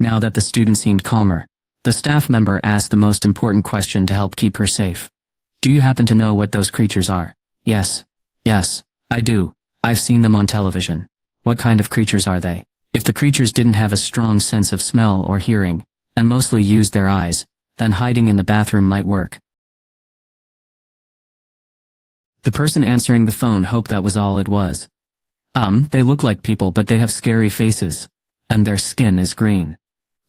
Now that the student seemed calmer, the staff member asked the most important question to help keep her safe. Do you happen to know what those creatures are? Yes, I do. I've seen them on television. What kind of creatures are they? If the creatures didn't have a strong sense of smell or hearing, and mostly used their eyes, then hiding in the bathroom might work. The person answering the phone hoped that was all it was. They look like people but they have scary faces. And their skin is green.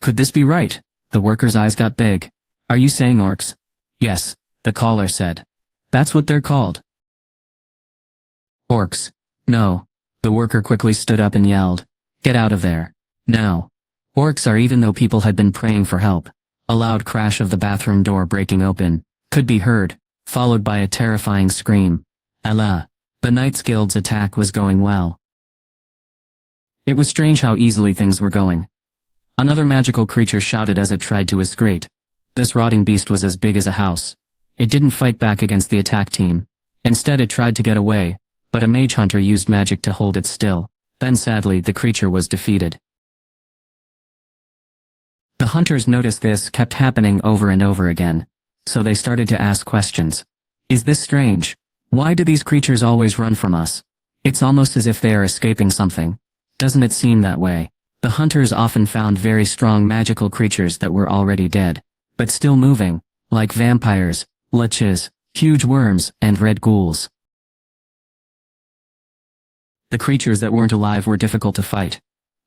Could this be right? The worker's eyes got big. Are you saying orcs? Yes, the caller said. That's what they're called. Orcs. No. The worker quickly stood up and yelled. Get out of there. Now. Orcs are, even though people had been praying for help. A loud crash of the bathroom door breaking open could be heard, followed by a terrifying scream. Allah. The Knights Guild's attack was going well. It was strange how easily things were going. Another magical creature shouted as it tried to escape. This rotting beast was as big as a house. It didn't fight back against the attack team. Instead it tried to get away, but a mage hunter used magic to hold it still. Then sadly the creature was defeated. The hunters noticed this kept happening over and over again, so they started to ask questions. Is this strange? Why do these creatures always run from us? It's almost as if they are escaping something. Doesn't it seem that way? The hunters often found very strong magical creatures that were already dead, but still moving, like vampires, liches, huge worms, and red ghouls. The creatures that weren't alive were difficult to fight.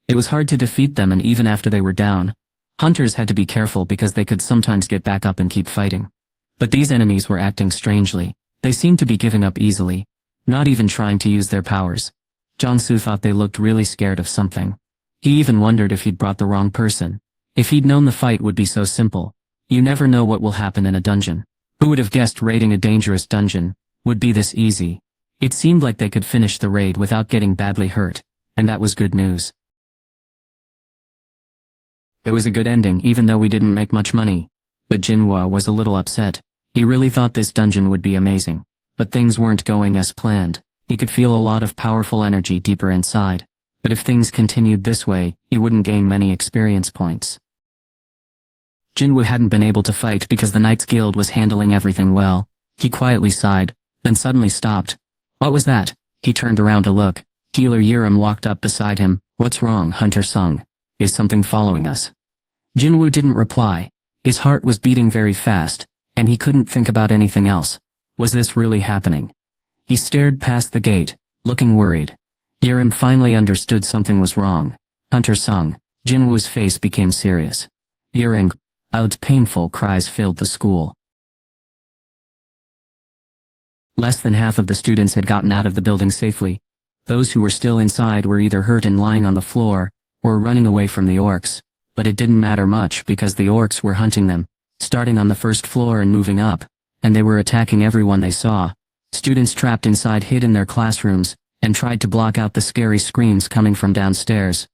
It was hard to defeat them, and even after they were down, hunters had to be careful because they could sometimes get back up and keep fighting. But these enemies were acting strangely. They seemed to be giving up easily, not even trying to use their powers. Jiangsu thought they looked really scared of something. He even wondered if he'd brought the wrong person. If he'd known the fight would be so simple. You never know what will happen in a dungeon. Who would have guessed raiding a dangerous dungeon would be this easy? It seemed like they could finish the raid without getting badly hurt, and that was good news. It was a good ending even though we didn't make much money. But Jinhua was a little upset. He really thought this dungeon would be amazing. But things weren't going as planned. He could feel a lot of powerful energy deeper inside. But if things continued this way, he wouldn't gain many experience points. Jinwoo hadn't been able to fight because the Knights Guild was handling everything well. He quietly sighed, then suddenly stopped. What was that? He turned around to look. Healer Yiram walked up beside him. What's wrong, Hunter Sung? Is something following us? Jinwoo didn't reply. His heart was beating very fast, and he couldn't think about anything else. Was this really happening? He stared past the gate, looking worried. Yiram finally understood something was wrong. Hunter Sung. Jinwoo's face became serious. Yiram. Out painful cries filled the school. Less than half of the students had gotten out of the building safely. Those who were still inside were either hurt and lying on the floor, or running away from the orcs. But it didn't matter much because the orcs were hunting them, starting on the first floor and moving up, and they were attacking everyone they saw. Students trapped inside hid in their classrooms, and tried to block out the scary screams coming from downstairs.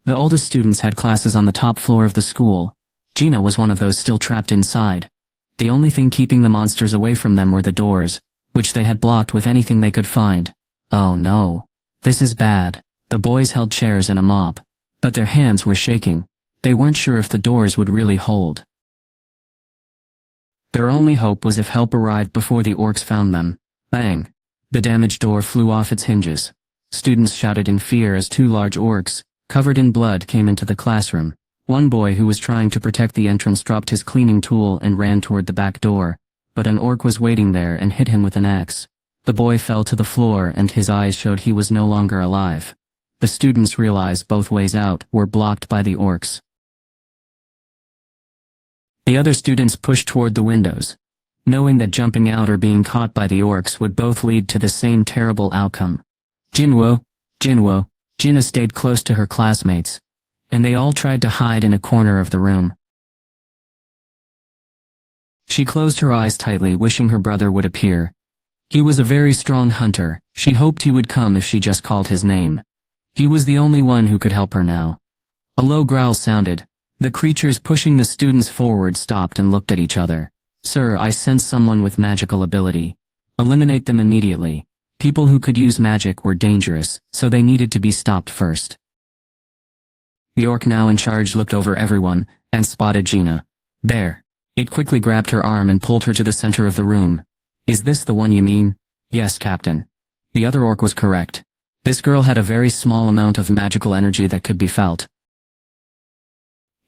The oldest students had classes on the top floor of the school. Gina was one of those still trapped inside. The only thing keeping the monsters away from them were the doors, which they had blocked with anything they could find. Oh no. This is bad. The boys held chairs in a mob, but their hands were shaking. They weren't sure if the doors would really hold. Their only hope was if help arrived before the orcs found them. Bang! The damaged door flew off its hinges. Students shouted in fear as two large orcs, covered in blood, came into the classroom. One boy who was trying to protect the entrance dropped his cleaning tool and ran toward the back door, but an orc was waiting there and hit him with an axe. The boy fell to the floor and his eyes showed he was no longer alive. The students realized both ways out were blocked by the orcs. The other students pushed toward the windows, knowing that jumping out or being caught by the orcs would both lead to the same terrible outcome. Jinwoo, Gina stayed close to her classmates, and they all tried to hide in a corner of the room. She closed her eyes tightly, wishing her brother would appear. He was a very strong hunter. She hoped he would come if she just called his name. He was the only one who could help her now. A low growl sounded. The creatures pushing the students forward stopped and looked at each other. Sir, I sense someone with magical ability. Eliminate them immediately. People who could use magic were dangerous, so they needed to be stopped first. The orc now in charge looked over everyone, and spotted Gina. There. It quickly grabbed her arm and pulled her to the center of the room. Is this the one you mean? Yes, Captain. The other orc was correct. This girl had a very small amount of magical energy that could be felt.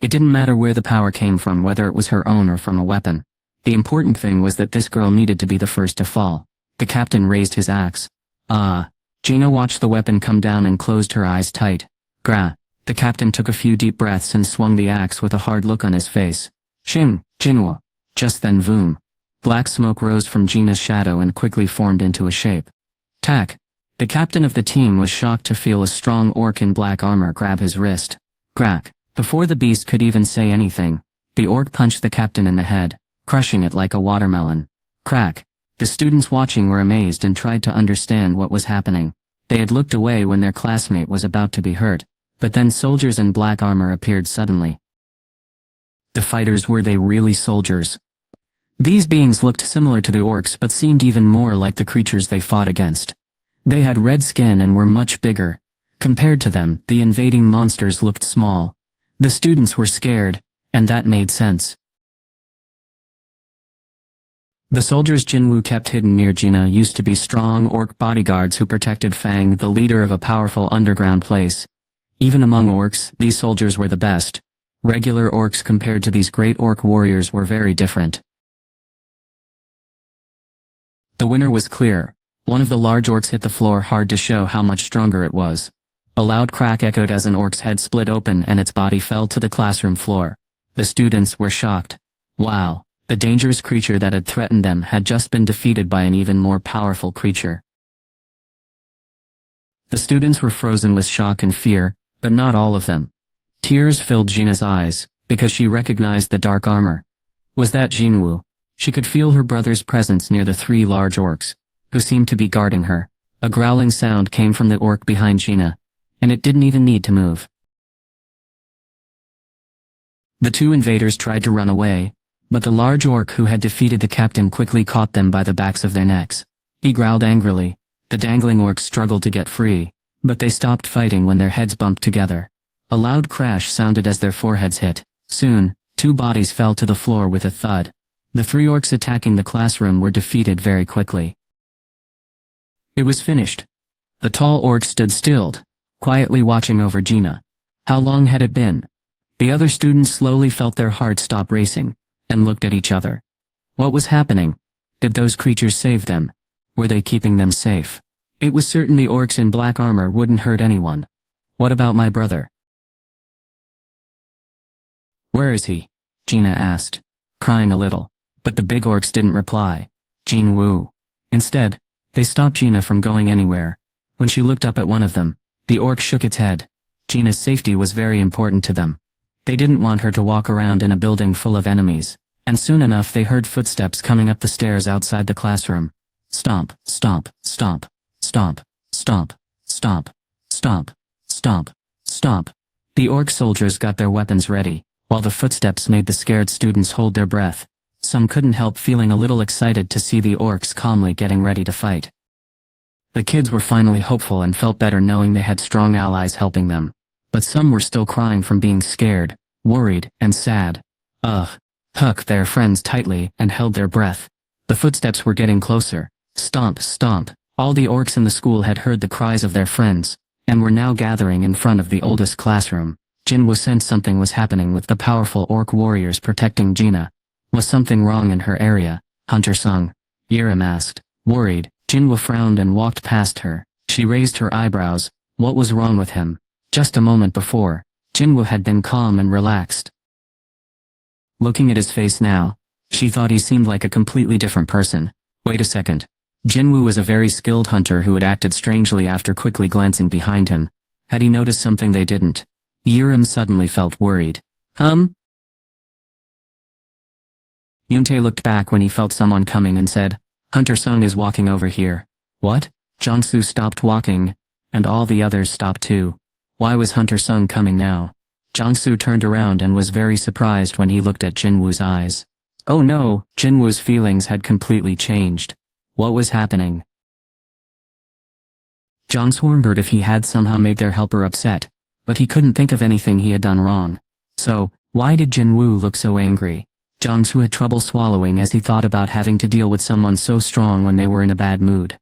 It didn't matter where the power came from, whether it was her own or from a weapon. The important thing was that this girl needed to be the first to fall. The captain raised his axe. Gina watched the weapon come down and closed her eyes tight. Gra. The captain took a few deep breaths and swung the axe with a hard look on his face. Jinwa. Just then voom. Black smoke rose from Gina's shadow and quickly formed into a shape. Tak. The captain of the team was shocked to feel a strong orc in black armor grab his wrist. Crack. Before the beast could even say anything, the orc punched the captain in the head, crushing it like a watermelon. Crack. The students watching were amazed and tried to understand what was happening. They had looked away when their classmate was about to be hurt, but then soldiers in black armor appeared suddenly. The fighters, were they really soldiers? These beings looked similar to the orcs but seemed even more like the creatures they fought against. They had red skin and were much bigger. Compared to them, the invading monsters looked small. The students were scared, and that made sense. The soldiers Jinwoo kept hidden near Gina used to be strong orc bodyguards who protected Fang, the leader of a powerful underground place. Even among orcs, these soldiers were the best. Regular orcs compared to these great orc warriors were very different. The winner was clear. One of the large orcs hit the floor hard to show how much stronger it was. A loud crack echoed as an orc's head split open and its body fell to the classroom floor. The students were shocked. Wow, the dangerous creature that had threatened them had just been defeated by an even more powerful creature. The students were frozen with shock and fear, but not all of them. Tears filled Gina's eyes, because she recognized the dark armor. Was that Jinwoo? She could feel her brother's presence near the three large orcs, who seemed to be guarding her. A growling sound came from the orc behind Gina, and it didn't even need to move. The two invaders tried to run away, but the large orc who had defeated the captain quickly caught them by the backs of their necks. He growled angrily. The dangling orcs struggled to get free, but they stopped fighting when their heads bumped together. A loud crash sounded as their foreheads hit. Soon, two bodies fell to the floor with a thud. The three orcs attacking the classroom were defeated very quickly. It was finished. The tall orc stood stilled, quietly watching over Gina. How long had it been? The other students slowly felt their hearts stop racing, and looked at each other. What was happening? Did those creatures save them? Were they keeping them safe? It was certain the orcs in black armor wouldn't hurt anyone. What about my brother? Where is he? Gina asked, crying a little. But the big orcs didn't reply. Jinwoo. Instead, they stopped Gina from going anywhere. When she looked up at one of them, the orc shook its head. Gina's safety was very important to them. They didn't want her to walk around in a building full of enemies, and soon enough they heard footsteps coming up the stairs outside the classroom. Stomp, stomp, stomp, stomp, stomp, stomp, stomp, stomp, stomp. The orc soldiers got their weapons ready, while the footsteps made the scared students hold their breath. Some couldn't help feeling a little excited to see the orcs calmly getting ready to fight. The kids were finally hopeful and felt better knowing they had strong allies helping them. But some were still crying from being scared, worried, and sad. Hugged their friends tightly and held their breath. The footsteps were getting closer. Stomp, stomp. All the orcs in the school had heard the cries of their friends, and were now gathering in front of the oldest classroom. Jinwoo sensed something was happening with the powerful orc warriors protecting Gina. Was something wrong in her area? Hunter Sung. Yiram asked. Worried, Jinwoo frowned and walked past her. She raised her eyebrows. What was wrong with him? Just a moment before, Jinwoo had been calm and relaxed. Looking at his face now, she thought he seemed like a completely different person. Wait a second. Jinwoo was a very skilled hunter who had acted strangely after quickly glancing behind him. Had he noticed something they didn't? Yiram suddenly felt worried. Yuntae looked back when he felt someone coming and said, Hunter Sung is walking over here. What? Jongsu stopped walking, and all the others stopped too. Why was Hunter Sung coming now? Jongsu turned around and was very surprised when he looked at Jinwoo's eyes. Oh no, Jinwoo's feelings had completely changed. What was happening? Jongsu wondered if he had somehow made their helper upset. but he couldn't think of anything he had done wrong. So, why did Jinwoo look so angry? Jiangsu had trouble swallowing as he thought about having to deal with someone so strong when they were in a bad mood.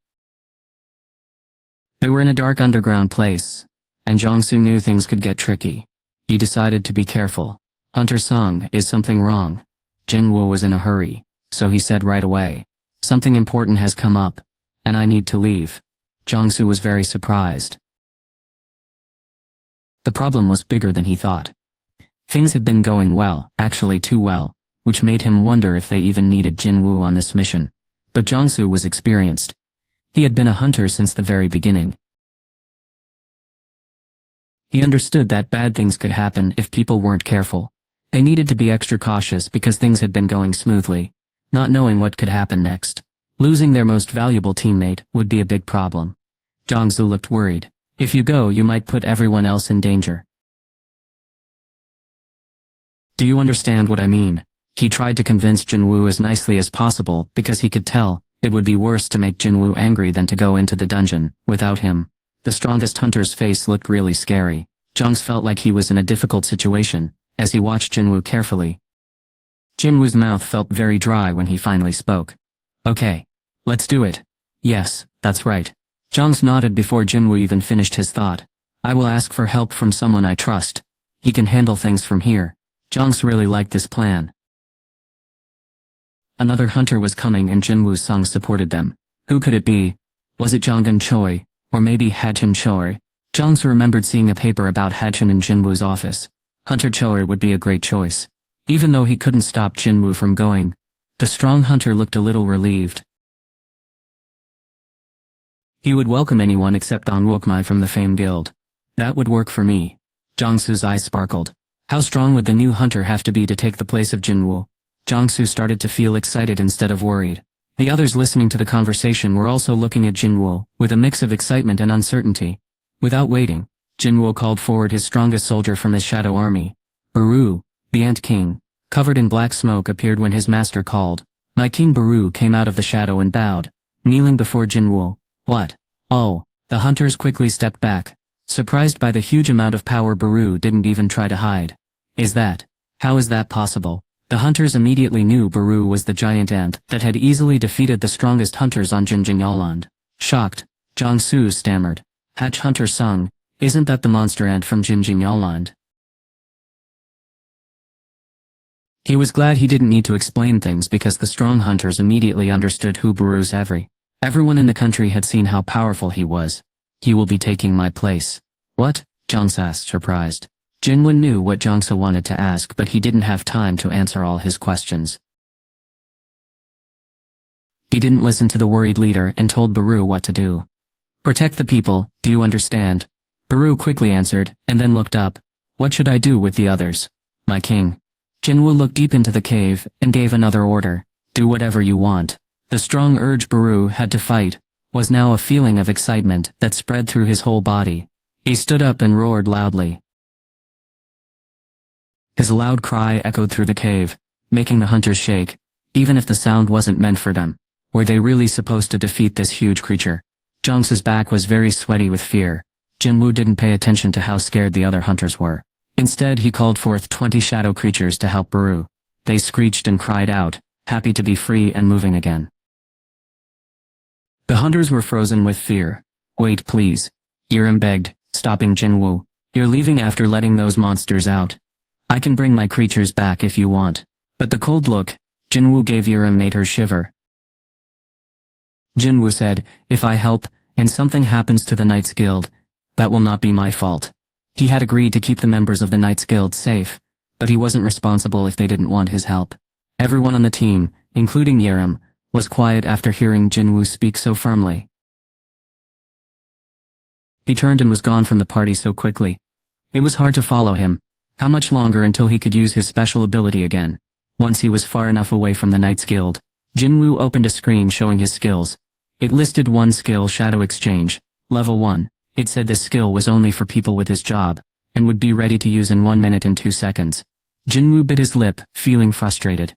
They were in a dark underground place, and Jiangsu knew things could get tricky. He decided to be careful. Hunter Sung, is something wrong? Jinwoo was in a hurry, so he said right away. Something important has come up, and I need to leave. Jiangsu was very surprised. The problem was bigger than he thought. Things had been going well, actually too well, which made him wonder if they even needed Jinwoo on this mission. But Jiangsu was experienced. He had been a hunter since the very beginning. He understood that bad things could happen if people weren't careful. They needed to be extra cautious because things had been going smoothly, not knowing what could happen next. Losing their most valuable teammate would be a big problem. Jiangsu looked worried. If you go, you might put everyone else in danger. Do you understand what I mean? He tried to convince Jinwoo as nicely as possible because he could tell it would be worse to make Jinwoo angry than to go into the dungeon without him. The strongest hunter's face looked really scary. Jiangsu felt like he was in a difficult situation as he watched Jinwoo carefully. Jinwoo's mouth felt very dry when he finally spoke. Okay. Let's do it. Yes, that's right. Jiangsu nodded before Jinwoo even finished his thought. I will ask for help from someone I trust. He can handle things from here. Jiangsu really liked this plan. Another hunter was coming and Jinwoo Sung supported them. Who could it be? Was it Jonggun Choi, or maybe Hachin Choi? Jiangsu remembered seeing a paper about Hachin in Jinwoo's office. Hunter Choi would be a great choice. Even though he couldn't stop Jinwoo from going, the strong hunter looked a little relieved. He would welcome anyone except An Wokmai from the Fame Guild. That would work for me. Jiangsu's eyes sparkled. How strong would the new hunter have to be to take the place of Jinwoo? Jiangsu started to feel excited instead of worried. The others listening to the conversation were also looking at Jinwoo, with a mix of excitement and uncertainty. Without waiting, Jinwoo called forward his strongest soldier from his shadow army. Baru, the Ant King, covered in black smoke, appeared when his master called. My King Baru came out of the shadow and bowed, kneeling before Jinwoo. What? Oh, the hunters quickly stepped back, surprised by the huge amount of power Baru didn't even try to hide. How is that possible? The hunters immediately knew Baru was the giant ant that had easily defeated the strongest hunters on Jinjingyalland. Shocked, Jiangsu stammered. Hatch Hunter Sung, isn't that the monster ant from Jinjingyalland? He was glad he didn't need to explain things because the strong hunters immediately understood who Baru's everyone in the country had seen how powerful he was. He will be taking my place. What? Jiangsu asked, surprised. Jinwoo knew what Jiangsu wanted to ask, but he didn't have time to answer all his questions. He didn't listen to the worried leader and told Baru what to do. Protect the people, do you understand? Baru quickly answered, and then looked up. What should I do with the others? My king. Jinwoo looked deep into the cave and gave another order. Do whatever you want. The strong urge Baru had to fight was now a feeling of excitement that spread through his whole body. He stood up and roared loudly. His loud cry echoed through the cave, making the hunters shake. Even if the sound wasn't meant for them, were they really supposed to defeat this huge creature? Jiangsu's back was very sweaty with fear. Jinwoo didn't pay attention to how scared the other hunters were. Instead, he called forth 20 shadow creatures to help Baru. They screeched and cried out, happy to be free and moving again. The hunters were frozen with fear. Wait, please. Yiram begged, stopping Jinwoo. You're leaving after letting those monsters out. I can bring my creatures back if you want. But the cold look Jinwoo gave Yiram made her shiver. Jinwoo said, if I help, and something happens to the Knights Guild, that will not be my fault. He had agreed to keep the members of the Knights Guild safe, but he wasn't responsible if they didn't want his help. Everyone on the team, including Yiram, was quiet after hearing Jinwoo speak so firmly. He turned and was gone from the party so quickly. It was hard to follow him. How much longer until he could use his special ability again? Once he was far enough away from the Knights Guild, Jinwoo opened a screen showing his skills. It listed one skill, Shadow Exchange, level 1. It said this skill was only for people with his job, and would be ready to use in 1 minute and 2 seconds. Jinwoo bit his lip, feeling frustrated.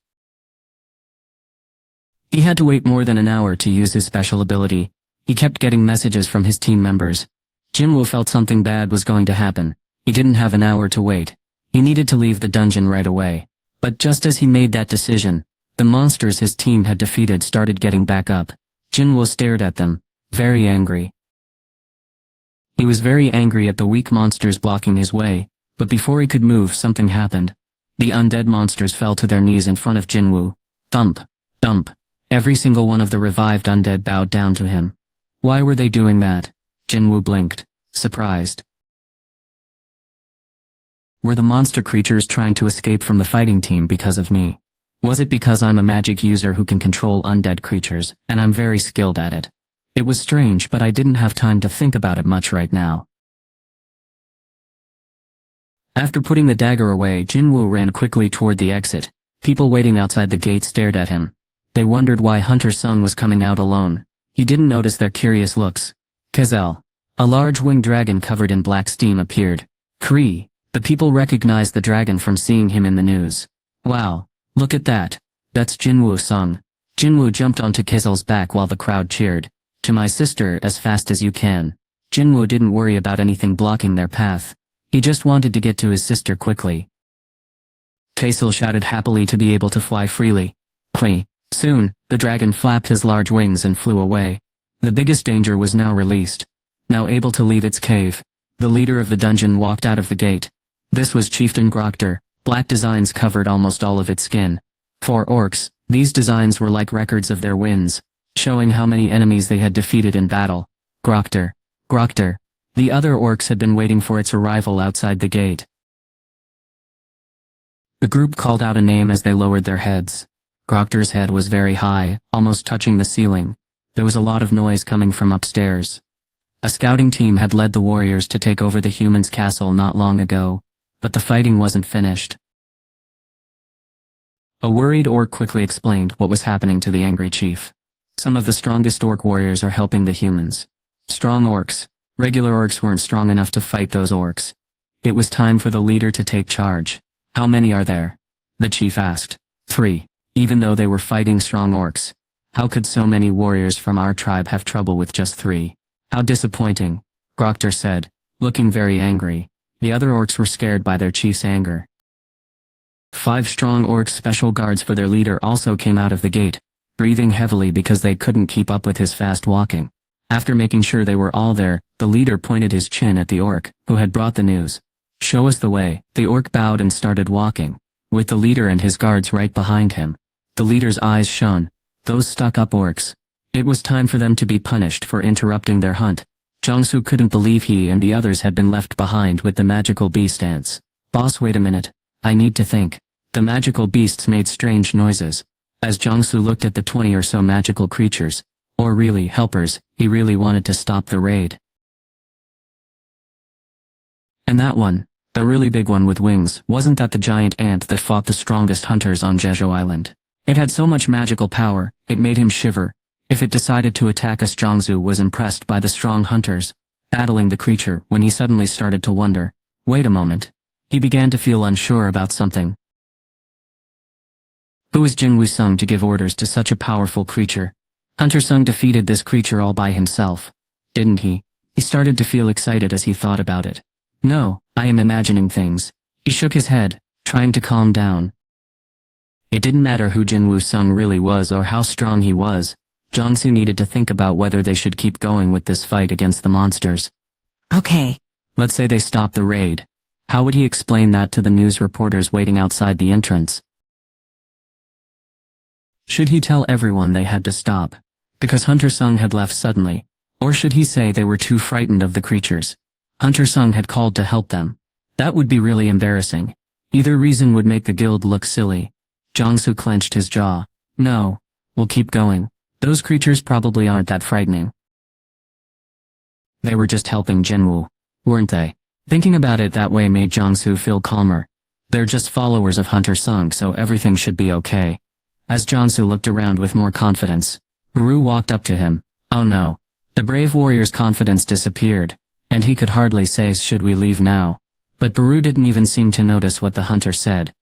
He had to wait more than an hour to use his special ability. He kept getting messages from his team members. Jinwoo felt something bad was going to happen. He didn't have an hour to wait. He needed to leave the dungeon right away. But just as he made that decision, the monsters his team had defeated started getting back up. Jinwoo stared at them, very angry. He was very angry at the weak monsters blocking his way, but before he could move, something happened. The undead monsters fell to their knees in front of Jinwoo. Thump, thump. Every single one of the revived undead bowed down to him. Why were they doing that? Jinwoo blinked, surprised. Were the monster creatures trying to escape from the fighting team because of me? Was it because I'm a magic user who can control undead creatures, and I'm very skilled at it? It was strange, but I didn't have time to think about it much right now. After putting the dagger away, Jinwoo ran quickly toward the exit. People waiting outside the gate stared at him. They wondered why Hunter Sung was coming out alone. He didn't notice their curious looks. Kazel. A large winged dragon covered in black steam appeared. Kree. The people recognized the dragon from seeing him in the news. Wow, look at that. That's Jinwoo Sung. Jinwoo jumped onto Kazel's back while the crowd cheered. To my sister, as fast as you can. Jinwoo didn't worry about anything blocking their path. He just wanted to get to his sister quickly. Kazel shouted happily to be able to fly freely. Play. Soon, the dragon flapped his large wings and flew away. The biggest danger was now released. Now able to leave its cave, the leader of the dungeon walked out of the gate. This was Chieftain Grokter. Black designs covered almost all of its skin. For orcs, these designs were like records of their wins, showing how many enemies they had defeated in battle. Grokter. Grokter. The other orcs had been waiting for its arrival outside the gate. The group called out a name as they lowered their heads. Grokter's head was very high, almost touching the ceiling. There was a lot of noise coming from upstairs. A scouting team had led the warriors to take over the humans' castle not long ago, but the fighting wasn't finished. A worried orc quickly explained what was happening to the angry chief. Some of the strongest orc warriors are helping the humans. Strong orcs. Regular orcs weren't strong enough to fight those orcs. It was time for the leader to take charge. How many are there? The chief asked. 3. Even though they were fighting strong orcs. How could so many warriors from our tribe have trouble with just 3? How disappointing, Grokter said, looking very angry. The other orcs were scared by their chief's anger. 5 strong orcs special guards for their leader also came out of the gate, breathing heavily because they couldn't keep up with his fast walking. After making sure they were all there, the leader pointed his chin at the orc, who had brought the news. Show us the way. The orc bowed and started walking, with the leader and his guards right behind him. The leader's eyes shone. Those stuck-up orcs. It was time for them to be punished for interrupting their hunt. Jongsu couldn't believe he and the others had been left behind with the magical beast ants. Boss, wait a minute. I need to think. The magical beasts made strange noises. As Jongsu looked at the 20 or so magical creatures, or really helpers, he really wanted to stop the raid. And that one, the really big one with wings, wasn't that the giant ant that fought the strongest hunters on Jeju Island? It had so much magical power, it made him shiver. If it decided to attack us, Jongsu was impressed by the strong hunters battling the creature when he suddenly started to wonder. Wait a moment. He began to feel unsure about something. Who is Jinwoo Sung to give orders to such a powerful creature? Hunter Sung defeated this creature all by himself, didn't he? He started to feel excited as he thought about it. No, I am imagining things. He shook his head, trying to calm down. It didn't matter who Jinwoo Sung really was or how strong he was. Jongsu needed to think about whether they should keep going with this fight against the monsters. Okay. Let's say they stop the raid. How would he explain that to the news reporters waiting outside the entrance? Should he tell everyone they had to stop, because Hunter Sung had left suddenly? Or should he say they were too frightened of the creatures? Hunter Sung had called to help them. That would be really embarrassing. Either reason would make the guild look silly. Jongsu clenched his jaw. No. We'll keep going. Those creatures probably aren't that frightening. They were just helping Jinwoo, weren't they? Thinking about it that way made Jongsu feel calmer. They're just followers of Hunter Sung, so everything should be okay. As Jongsu looked around with more confidence, Baru walked up to him. Oh no. The brave warrior's confidence disappeared, and he could hardly say, should we leave now? But Baru didn't even seem to notice what the hunter said.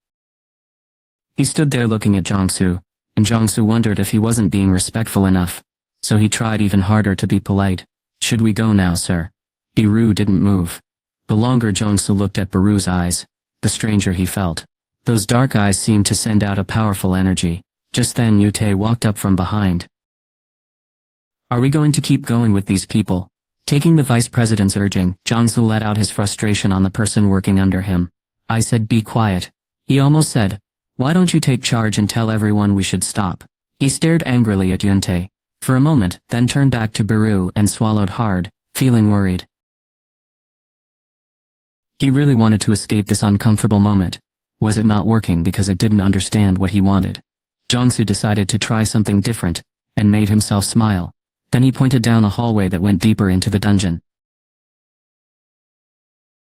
He stood there looking at Jongsu, and Jongsu wondered if he wasn't being respectful enough, so he tried even harder to be polite. Should we go now, sir? Baru didn't move. The longer Jongsu looked at Baru's eyes, the stranger he felt. Those dark eyes seemed to send out a powerful energy. Just then Yute walked up from behind. Are we going to keep going with these people? Taking the vice president's urging, Jongsu let out his frustration on the person working under him. I said be quiet. He almost said, why don't you take charge and tell everyone we should stop? He stared angrily at Yuntae for a moment, then turned back to Baru and swallowed hard, feeling worried. He really wanted to escape this uncomfortable moment. Was it not working because it didn't understand what he wanted? Jongsu decided to try something different, and made himself smile. Then he pointed down a hallway that went deeper into the dungeon.